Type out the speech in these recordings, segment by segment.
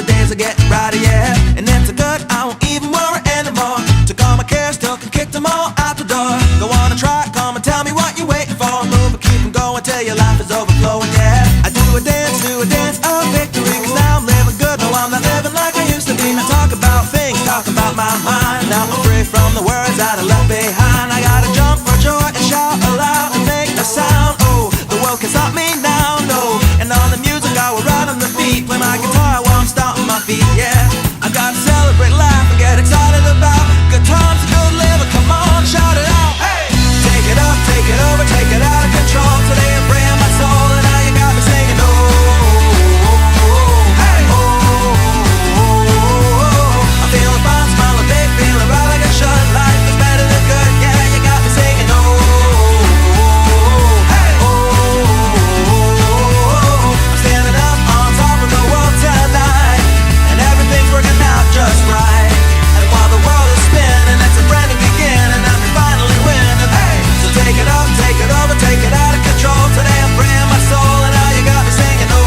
days are getting brighter, yeah. And it's so good, I won't even worry anymore. Took all my cares, took and kicked them all out the door. Go on and try, come and tell me what you're waiting for. Move and keep them going till your life is overflowing, yeah. I do a dance of victory, cause now I'm living good. No, I'm not living like I used to be. Now talk about things, talk about my mind. Now I'm free from the words that I left behind. I gotta jump for joy and shout aloud and make a sound. Oh, the world can stop me now, no. And on the music I will ride on the beat. Play my guitar while I'm stomping my feet, yeah. I gotta celebrate life and get excited about good times and good living. Come on, shout it out, hey! Take it up, take it over, take it out of control. Today I'm freeing my soul and now you got me singing, oh, hey, oh, I'm feeling fine, smiling big, feeling right like I should. Life is better than good, yeah, you got me singing, oh, hey, oh, I'm standing up on top of the world tonight, and everything's working out just right. And while the world is spinning, it's a brand new beginning, and we finally winning, hey. So take it up, take it over, take it out of control. Today I'm freeing my soul, and now you got me singing, oh,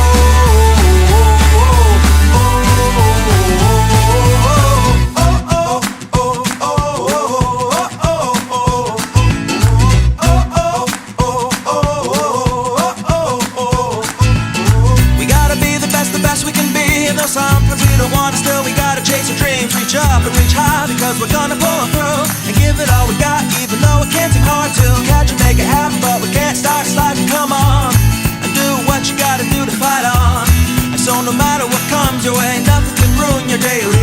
we gotta be the best we can be. And though sometimes we don't want to, still we gotta chase our dreams. Reach up and reach high, because we're gonna pull through and give it all we got, even though it can seem hard to catch and make it happen. But we can't start sliding, come on, and do what you gotta do to fight on. And so no matter what comes your way, nothing can ruin your daily